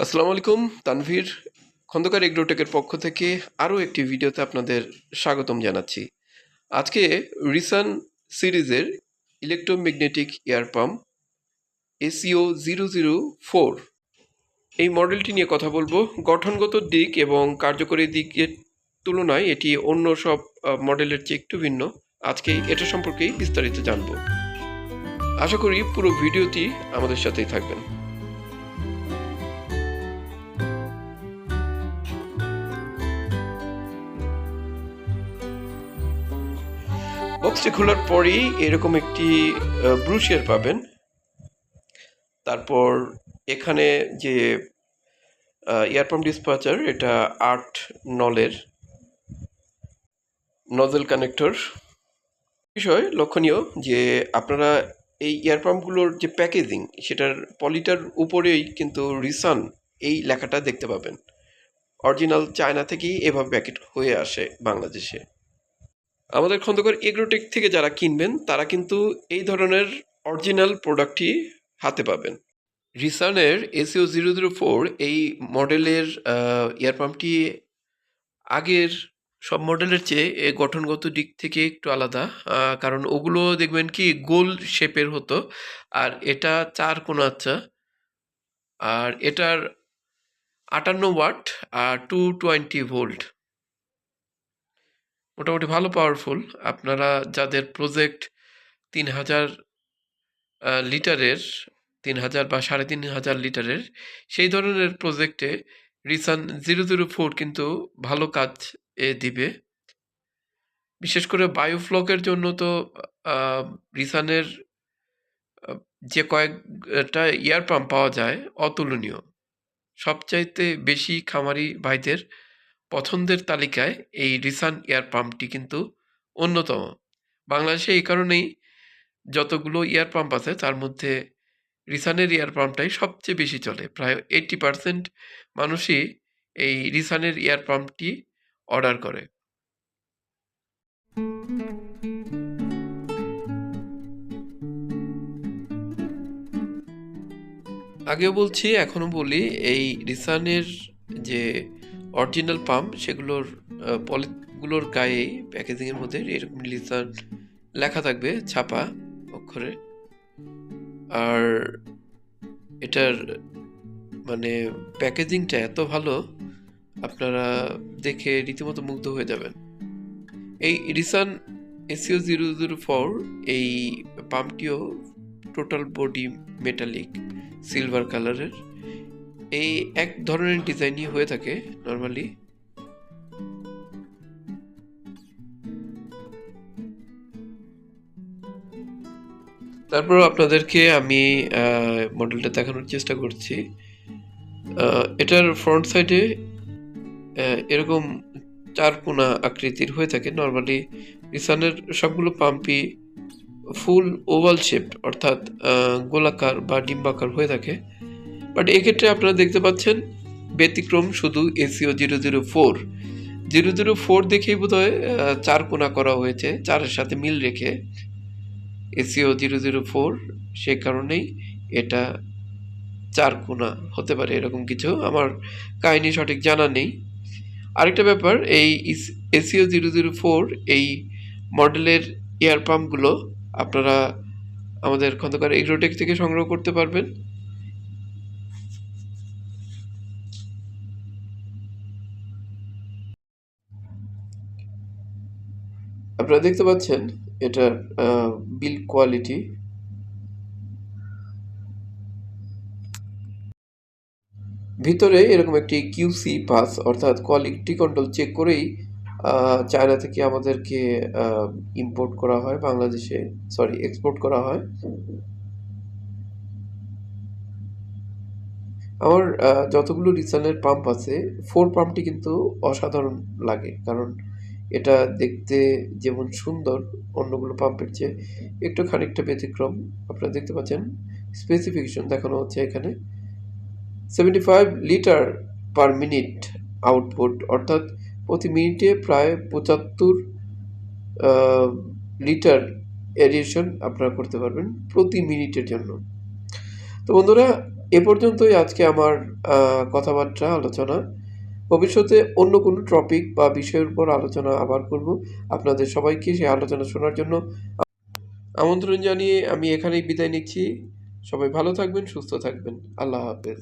আসসালামু আলাইকুম। তানভীর খন্দকার এগ্রোটেকের পক্ষ থেকে আরও একটি ভিডিওতে আপনাদের স্বাগতম জানাচ্ছি। আজকে রিসান সিরিজের ইলেকট্রোম্যাগনেটিক এয়ার পাম্প এসিও 004 এই মডেলটি নিয়ে কথা বলবো। গঠনগত দিক এবং কার্যকরী দিকের তুলনায় এটি অন্য সব মডেলের চেয়ে একটু ভিন্ন। আজকে এটা সম্পর্কেই বিস্তারিত জানবো। আশা করি পুরো ভিডিওটি আমাদের সাথেই থাকবেন। বক্সটি খোলার পরেই এরকম একটি ব্রুশিয়ার পাবেন। তারপর এখানে যে এয়ার পাম্প ডিসপ্যাচার, এটা 8 নলের নজেল কানেক্টর। বিষয় লক্ষণীয় যে আপনারা এই এয়ার পাম্পগুলোর যে প্যাকেজিং, সেটার পলিটার উপরেই কিন্তু রিসান এই লেখাটা দেখতে পাবেন। অরিজিনাল চায়না থেকেই এভাবে প্যাকেট হয়ে আসে বাংলাদেশে। আমাদের খন্দকার এগ্রোটেক থেকে যারা কিনবেন তারা কিন্তু এই ধরনের অরিজিনাল প্রোডাক্টই হাতে পাবেন। রিসানের এসিও 004 এই মডেলের এয়ার পাম্পটি আগের সব মডেলের চেয়ে গঠনগত দিক থেকে একটু আলাদা। কারণ ওগুলো দেখবেন কি গোল শেপের হতো, আর এটা 4 কোণাচ্চা। আর এটার 58 ওয়াট আর 220 ভোল্ট, মোটামুটি ভালো পাওয়ারফুল। আপনারা যাদের প্রজেক্ট 3000 লিটারের, 3000 বা 3500 লিটারের, সেই ধরনের প্রজেক্টে রিসান 004 কিন্তু ভালো কাজ দিবে। বিশেষ করে বায়োফ্লকের জন্য তো রিসানের যে কয়েকটা এয়ার পাম্প পাওয়া যায় অতুলনীয়। সবচাইতে বেশি খামারি ভাইদের পছন্দের তালিকায় এই রিসান এয়ার পাম্পটি কিন্তু অন্যতম। বাংলাদেশে এই কারণেই যতগুলো এয়ার পাম্প আছে তার মধ্যে রিসানের এয়ার পাম্পটাই সবচেয়ে বেশি চলে। প্রায় 80% মানুষই এই রিসানের এয়ার পাম্পটি অর্ডার করে। আগেও বলছি, এখনও বলি, এই রিসানের যে অরিজিনাল পাম্প সেগুলোর পলিগুলোর গায়ে প্যাকেজিংয়ের মধ্যে এরকম রিসান লেখা থাকবে ছাপা অক্ষরে। আর এটার মানে প্যাকেজিংটা এত ভালো, আপনারা দেখে রীতিমতো মুগ্ধ হয়ে যাবেন। এই রিসান এসিও 004 এই পাম্পটিও টোটাল বডি মেটালিক সিলভার কালারের। এই এক ধরনের ডিজাইনই হয়ে থাকে নর্মালি। তারপর আপনাদেরকে আমি মডেলটা দেখানোর চেষ্টা করছি। এটার ফ্রন্ট সাইডে এরকম 4 কোণা আকৃতির হয়ে থাকে। নর্মালি রিসানের সবগুলো পাম্পই ফুল ওভাল শেপ, অর্থাৎ গোলাকার বা ডিম্বাকার হয়ে থাকে। বাট এক্ষেত্রে আপনারা দেখতে পাচ্ছেন ব্যতিক্রম শুধু এসিও 004 দেখেই বোধ হয় 4 কোণা করা হয়েছে, 4-এর সাথে মিল রেখে এসিও 004, সে কারণেই এটা 4 কোণা হতে পারে, এরকম কিছু। আমার কাহিনী সঠিক জানা নেই। আরেকটা ব্যাপার, এই এসিও 004 এই মডেলের এয়ার পাম্পগুলো আপনারা আমাদের খন্দকার এগ্রোটেক থেকে সংগ্রহ করতে পারবেন। আপনারা দেখতে পাচ্ছেন এটার বিল্ড কোয়ালিটি। ভিতরে এরকম একটি কিউসি পাস, অর্থাৎ কোয়ালিটি কন্ট্রোল চেক করেই চায়না থেকে আমাদেরকে ইম্পোর্ট করা হয় বাংলাদেশে, এক্সপোর্ট করা হয়। আমার যতগুলো রিসানের পাম্প আছে, 4 পাম্পটি কিন্তু অসাধারণ লাগে। কারণ এটা দেখতে যেমন সুন্দর, অন্যগুলো পাম্পের চেয়ে একটু খানিকটা ব্যতিক্রম। আপনারা দেখতে পাচ্ছেন স্পেসিফিকেশন দেখানো হচ্ছে এখানে 75 লিটার পার মিনিট আউটপুট, অর্থাৎ প্রতি মিনিটে প্রায় 75 লিটার এরিয়েশন আপনারা করতে পারবেন প্রতি মিনিটের জন্য। তো বন্ধুরা, এ পর্যন্তই আজকে আমার কথাবার্তা আলোচনা। ভবিষ্যতে অন্য কোনো টপিক বা বিষয়ের উপর আলোচনা আবার করব। আপনাদের সবাইকে সেই আলোচনা শোনার জন্য আমন্ত্রণ জানিয়ে আমি এখানেই বিদায় নিচ্ছি। সবাই ভালো থাকবেন, সুস্থ থাকবেন। আল্লাহ হাফেজ।